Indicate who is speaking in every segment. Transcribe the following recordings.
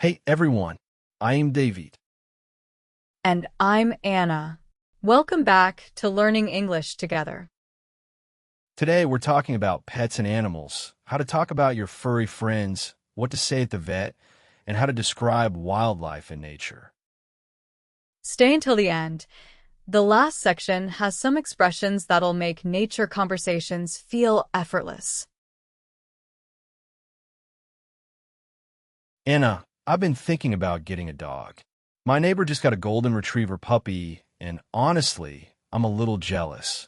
Speaker 1: Hey everyone, I am David.
Speaker 2: And I'm Anna. Welcome back to Learning English Together.
Speaker 1: Today we're talking about pets and animals, how to talk about your furry friends, what to say at the vet, and how to describe wildlife in nature.
Speaker 2: Stay until the end. The last section has some expressions that'll make nature conversations feel effortless.
Speaker 1: Anna, I've been thinking about getting a dog. My neighbor just got a golden retriever puppy, and honestly, I'm a little jealous.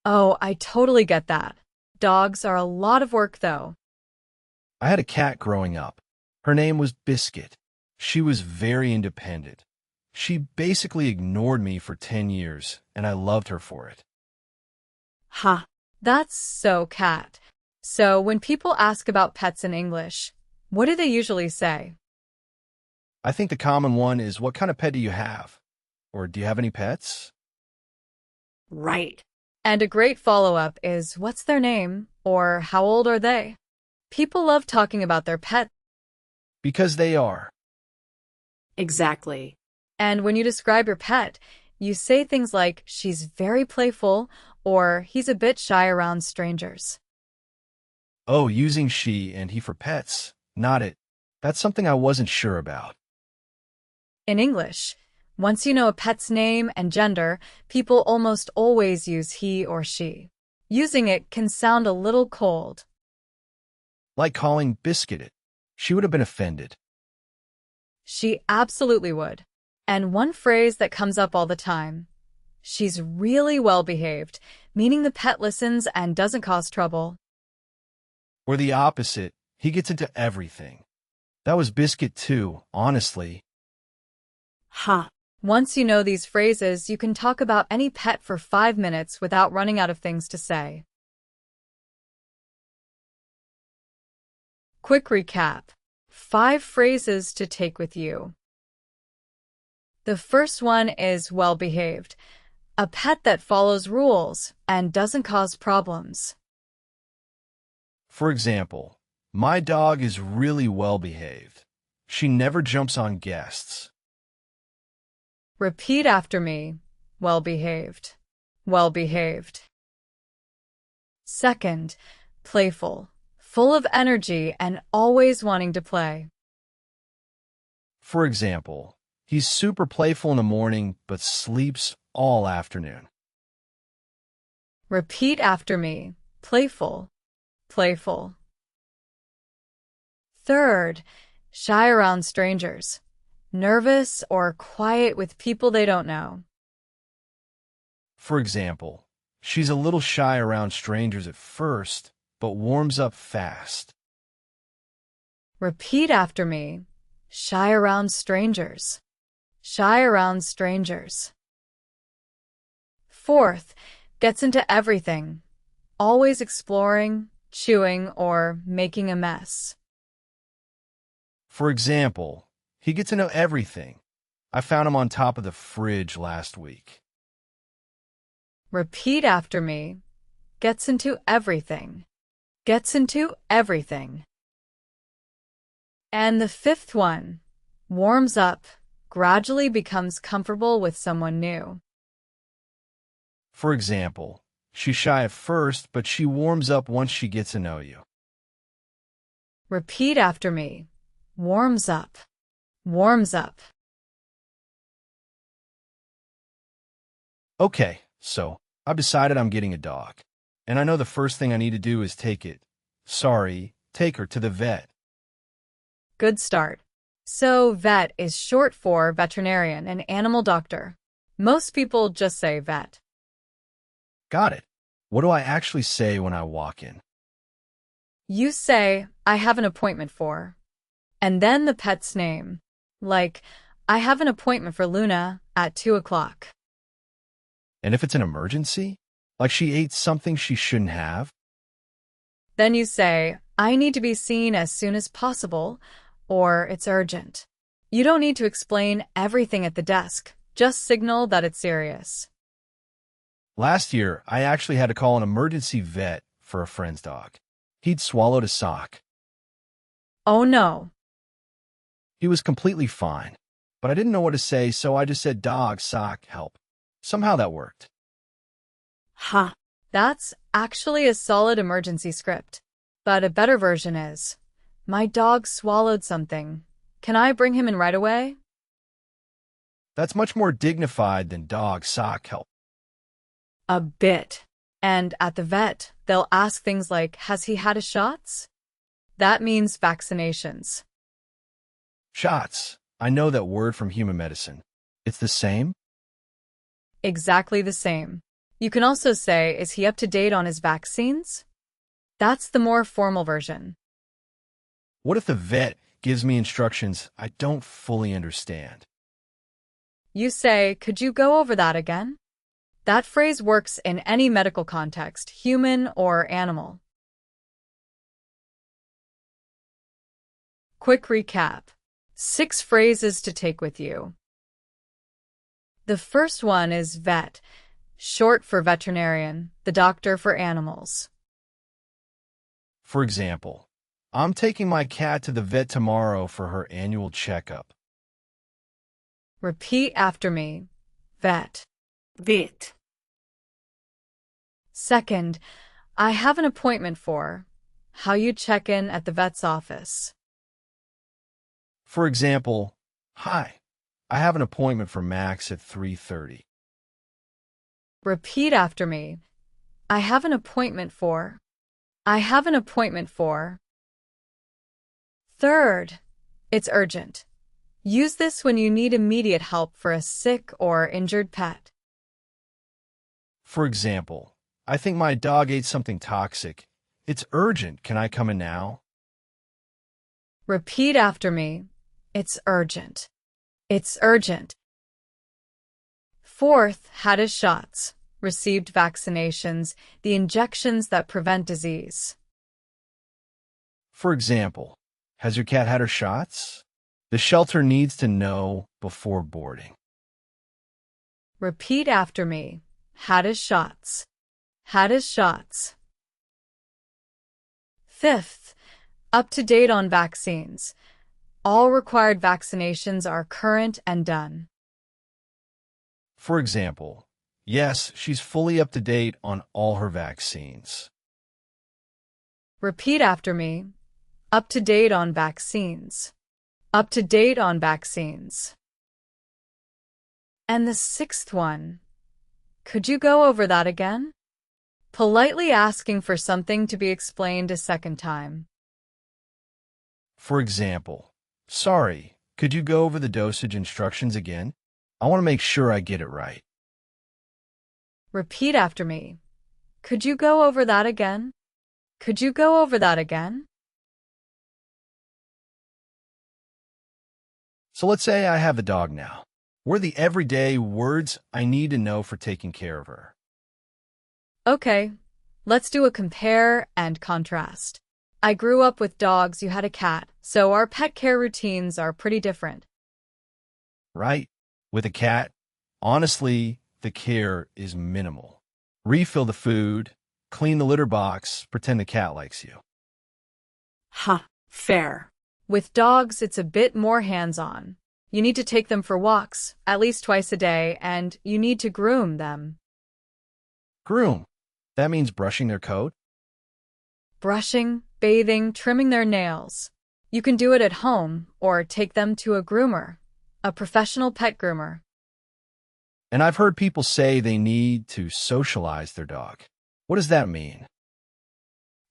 Speaker 2: Oh, I totally get that. Dogs are a lot of work, though.
Speaker 1: I had a cat growing up. Her name was Biscuit. She was very independent. She basically ignored me for 10 years, and I loved her for it.
Speaker 2: Ha, that's so cat. So when people ask about pets in English, what do they usually say?
Speaker 1: I think the common one is, what kind of pet do you have? Or do you have any pets?
Speaker 2: Right. And a great follow-up is, what's their name? Or how old are they? People love talking about their pet.
Speaker 1: Because they are.
Speaker 2: Exactly. And when you describe your pet, you say things like, she's very playful, or he's a bit shy around strangers.
Speaker 1: Oh, using she and he for pets. Not it. That's something I wasn't sure about.
Speaker 2: In English, once you know a pet's name and gender, people almost always use he or she. Using it can sound a little cold.
Speaker 1: Like calling Biscuit it. She would have been offended.
Speaker 2: She absolutely would. And one phrase that comes up all the time, she's really well behaved, meaning the pet listens and doesn't cause trouble.
Speaker 1: Or the opposite, he gets into everything. That was Biscuit too, honestly.
Speaker 2: Ha. Once you know these phrases, you can talk about any pet for 5 minutes without running out of things to say. Quick recap. 5 phrases to take with you. The first one is well-behaved, a pet that follows rules and doesn't cause problems.
Speaker 1: For example, my dog is really well behaved. She never jumps on guests.
Speaker 2: Repeat after me. Well-behaved. Well-behaved. Second, playful, full of energy and always wanting to play.
Speaker 1: For example, he's super playful in the morning but sleeps all afternoon.
Speaker 2: Repeat after me. Playful. Playful. Third, shy around strangers. Nervous or quiet with people they don't know.
Speaker 1: For example, she's a little shy around strangers at first, but warms up fast.
Speaker 2: Repeat after me. Shy around strangers. Shy around strangers. Fourth, gets into everything. Always exploring, chewing, or making a mess.
Speaker 1: For example, he gets to know everything. I found him on top of the fridge last week.
Speaker 2: Repeat after me. Gets into everything. Gets into everything. And the fifth one, warms up, gradually becomes comfortable with someone new.
Speaker 1: For example, she's shy at first, but she warms up once she gets to know you.
Speaker 2: Repeat after me. Warms up. Warms up.
Speaker 1: Okay, so I've decided I'm getting a dog. And I know the first thing I need to do is take her to the vet.
Speaker 2: Good start. So vet is short for veterinarian, an animal doctor. Most people just say vet.
Speaker 1: Got it. What do I actually say when I walk in?
Speaker 2: You say, I have an appointment for. And then the pet's name. Like, I have an appointment for Luna at 2 o'clock.
Speaker 1: And if it's an emergency? Like she ate something she shouldn't have?
Speaker 2: Then you say, I need to be seen as soon as possible, or it's urgent. You don't need to explain everything at the desk. Just signal that it's serious.
Speaker 1: Last year, I actually had to call an emergency vet for a friend's dog. He'd swallowed a sock.
Speaker 2: Oh no.
Speaker 1: He was completely fine, but I didn't know what to say, so I just said, "Dog, sock, help." Somehow that worked.
Speaker 3: Ha.
Speaker 2: That's actually a solid emergency script. But a better version is, my dog swallowed something. Can I bring him in right away?
Speaker 1: That's much more dignified than "Dog, sock, help."
Speaker 2: A bit. And at the vet, they'll ask things like, has he had his shots? That means vaccinations.
Speaker 1: Shots. I know that word from human medicine. It's the same?
Speaker 2: Exactly the same. You can also say, is he up to date on his vaccines? That's the more formal version.
Speaker 1: What if the vet gives me instructions I don't fully understand?
Speaker 2: You say, could you go over that again? That phrase works in any medical context, human or animal. Quick recap. 6 phrases to take with you. The first one is vet, short for veterinarian, the doctor for animals.
Speaker 1: For example, I'm taking my cat to the vet tomorrow for her annual checkup.
Speaker 2: Repeat after me. Vet.
Speaker 3: Vet.
Speaker 2: Second, I have an appointment for. How you check in at the vet's office.
Speaker 1: For example, "Hi, I have an appointment for Max at 3:30.
Speaker 2: Repeat after me. I have an appointment for. I have an appointment for. Third, it's urgent. Use this when you need immediate help for a sick or injured pet.
Speaker 1: For example, "I think my dog ate something toxic. It's urgent. Can I come in now?"
Speaker 2: Repeat after me. It's urgent. It's urgent. Fourth, had his shots, received vaccinations, the injections that prevent disease.
Speaker 1: For example, "Has your cat had her shots?" The shelter needs to know before boarding.
Speaker 2: Repeat after me. Had his shots. Had his shots. Fifth, up to date on vaccines. All required vaccinations are current and done.
Speaker 1: For example, "Yes, she's fully up to date on all her vaccines."
Speaker 2: Repeat after me. Up to date on vaccines. Up to date on vaccines. And the sixth one. Could you go over that again? Politely asking for something to be explained a second time.
Speaker 1: For example, "Sorry, could you go over the dosage instructions again? I want to make sure I get it right."
Speaker 2: Repeat after me. Could you go over that again? Could you go over that again?
Speaker 1: So let's say I have the dog now. What are the everyday words I need to know for taking care of her?
Speaker 2: Okay, let's do a compare and contrast. I grew up with dogs, you had a cat, so our pet care routines are pretty different.
Speaker 1: Right? With a cat, honestly, the care is minimal. Refill the food, clean the litter box, pretend the cat likes you.
Speaker 3: Ha. Fair.
Speaker 2: With dogs, it's a bit more hands-on. You need to take them for walks, at least twice a day, and you need to groom them.
Speaker 1: Groom. That means brushing their coat?
Speaker 2: Brushing, bathing, trimming their nails. You can do it at home or take them to a groomer, a professional pet groomer.
Speaker 1: And I've heard people say they need to socialize their dog. What does that mean?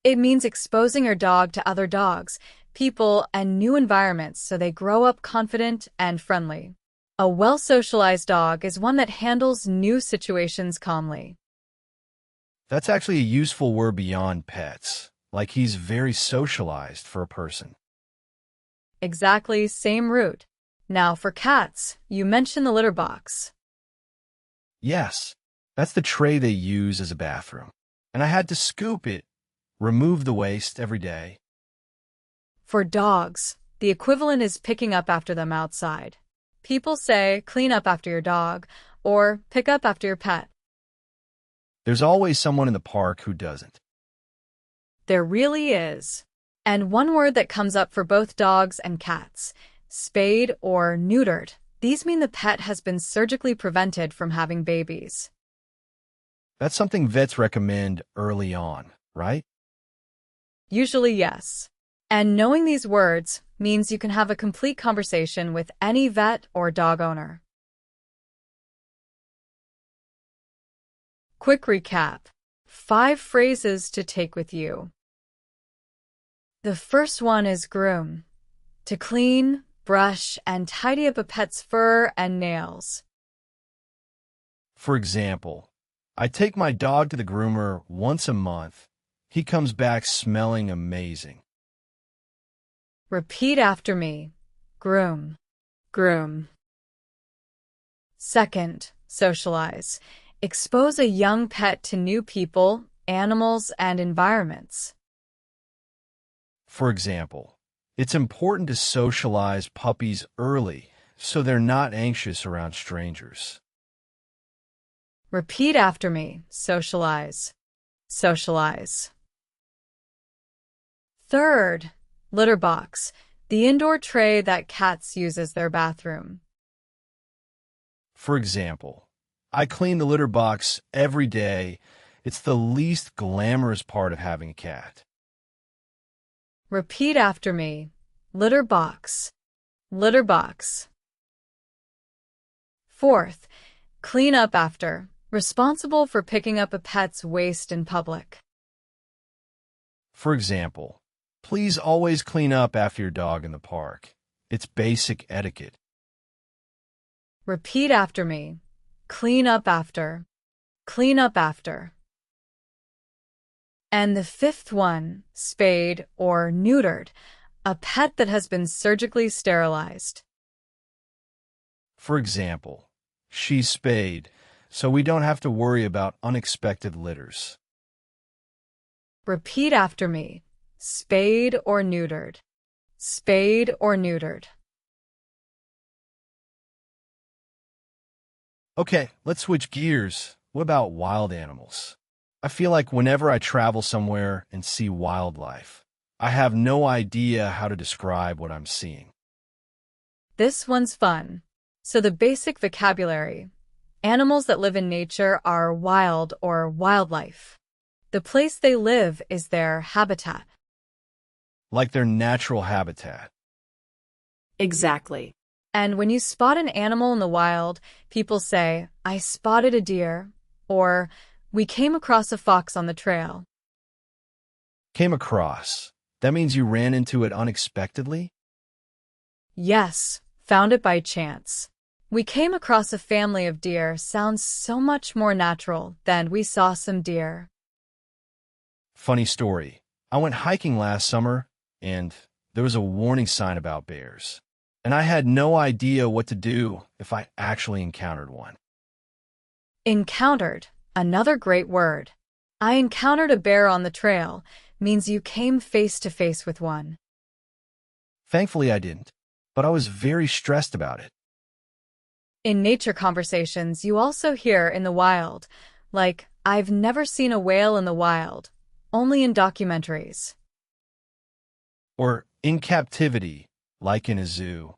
Speaker 2: It means exposing your dog to other dogs, people, and new environments so they grow up confident and friendly. A well-socialized dog is one that handles new situations calmly.
Speaker 1: That's actually a useful word beyond pets. Like he's very socialized for a person.
Speaker 2: Exactly, same root. Now for cats, you mentioned the litter box.
Speaker 1: Yes, that's the tray they use as a bathroom. And I had to scoop it, remove the waste every day.
Speaker 2: For dogs, the equivalent is picking up after them outside. People say, clean up after your dog, or pick up after your pet.
Speaker 1: There's always someone in the park who doesn't.
Speaker 2: There really is. And one word that comes up for both dogs and cats, spayed, or neutered. These mean the pet has been surgically prevented from having babies.
Speaker 1: That's something vets recommend early on, right?
Speaker 2: Usually, yes. And knowing these words means you can have a complete conversation with any vet or dog owner. Quick recap. 5 phrases to take with you. The first one is groom. To clean, brush, and tidy up a pet's fur and nails.
Speaker 1: For example, I take my dog to the groomer once a month. He comes back smelling amazing.
Speaker 2: Repeat after me. Groom.
Speaker 3: Groom.
Speaker 2: Second, socialize. Expose a young pet to new people, animals, and environments.
Speaker 1: For example, it's important to socialize puppies early so they're not anxious around strangers.
Speaker 2: Repeat after me. Socialize. Socialize. Third, litter box. The indoor tray that cats use as their bathroom.
Speaker 1: For example, I clean the litter box every day. It's the least glamorous part of having a cat.
Speaker 2: Repeat after me. Litter box. Litter box. Fourth, clean up after. Responsible for picking up a pet's waste in public.
Speaker 1: For example, please always clean up after your dog in the park. It's basic etiquette.
Speaker 2: Repeat after me. Clean up after. Clean up after. And the fifth one, spayed or neutered. A pet that has been surgically sterilized.
Speaker 1: For example, she's spayed, so we don't have to worry about unexpected litters.
Speaker 2: Repeat after me. Spayed or neutered. Spayed or neutered.
Speaker 1: Okay, let's switch gears. What about wild animals? I feel like whenever I travel somewhere and see wildlife, I have no idea how to describe what I'm seeing.
Speaker 2: This one's fun. So the basic vocabulary. Animals that live in nature are wild or wildlife. The place they live is their habitat.
Speaker 1: Like their natural habitat.
Speaker 3: Exactly.
Speaker 2: And when you spot an animal in the wild, people say, I spotted a deer, or we came across a fox on the trail.
Speaker 1: Came across. That means you ran into it unexpectedly?
Speaker 2: Yes, found it by chance. We came across a family of deer sounds so much more natural than we saw some deer.
Speaker 1: Funny story. I went hiking last summer, and there was a warning sign about bears. And I had no idea what to do if I actually encountered one.
Speaker 2: Encountered, another great word. I encountered a bear on the trail means you came face to face with one.
Speaker 1: Thankfully, I didn't, but I was very stressed about it.
Speaker 2: In nature conversations, you also hear in the wild, like, I've never seen a whale in the wild, only in documentaries.
Speaker 1: Or in captivity, like in a zoo.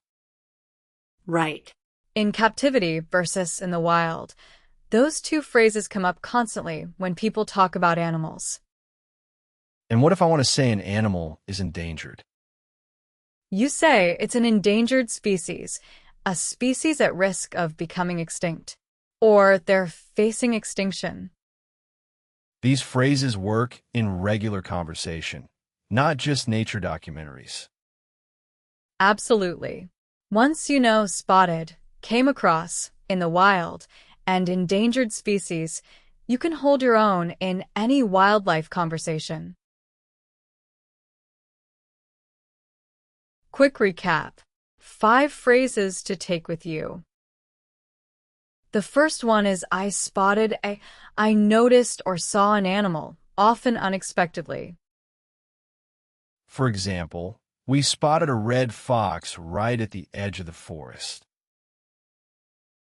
Speaker 3: Right.
Speaker 2: In captivity versus in the wild. Those two phrases come up constantly when people talk about animals.
Speaker 1: And what if I want to say an animal is endangered?
Speaker 2: You say it's an endangered species, a species at risk of becoming extinct, or they're facing extinction.
Speaker 1: These phrases work in regular conversation, not just nature documentaries.
Speaker 2: Absolutely. Once you know spotted, came across, in the wild, and endangered species, you can hold your own in any wildlife conversation. Quick recap. 5 phrases to take with you. The first one is I noticed or saw an animal, often unexpectedly.
Speaker 1: For example, we spotted a red fox right at the edge of the forest.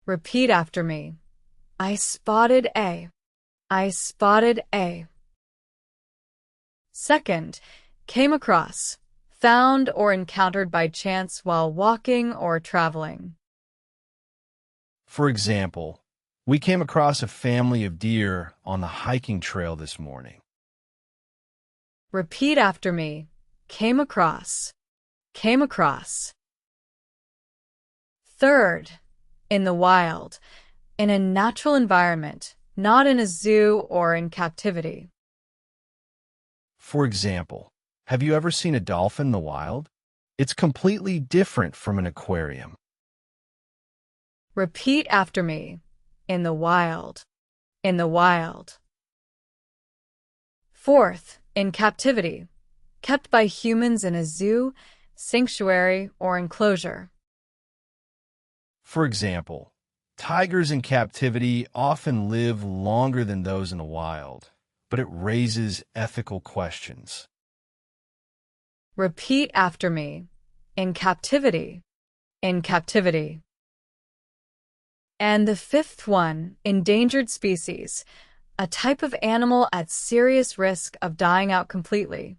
Speaker 2: Repeat after me. I spotted a. Second, came across. Found or encountered by chance while walking or traveling.
Speaker 1: For example, we came across a family of deer on the hiking trail this morning.
Speaker 2: Repeat after me. Came across. Came across. Third, in the wild, in a natural environment, not in a zoo or in captivity.
Speaker 1: For example, have you ever seen a dolphin in the wild? It's completely different from an aquarium.
Speaker 2: Repeat after me. In the wild. In the wild. Fourth, in captivity, kept by humans in a zoo, sanctuary, or enclosure.
Speaker 1: For example, tigers in captivity often live longer than those in the wild, but it raises ethical questions.
Speaker 2: Repeat after me. In captivity. In captivity. And the fifth one, endangered species, a type of animal at serious risk of dying out completely.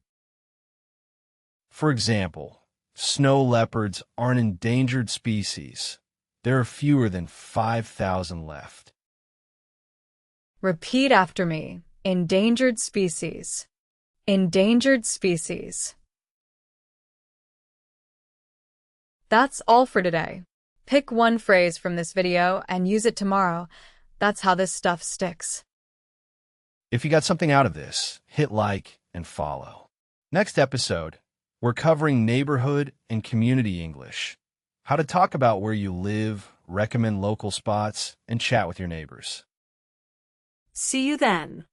Speaker 1: For example, snow leopards are an endangered species. There are fewer than 5,000 left.
Speaker 2: Repeat after me. Endangered species. Endangered species. That's all for today. Pick one phrase from this video and use it tomorrow. That's how this stuff sticks.
Speaker 1: If you got something out of this, hit like and follow. Next episode, we're covering neighborhood and community English. How to talk about where you live, recommend local spots, and chat with your neighbors.
Speaker 3: See you then.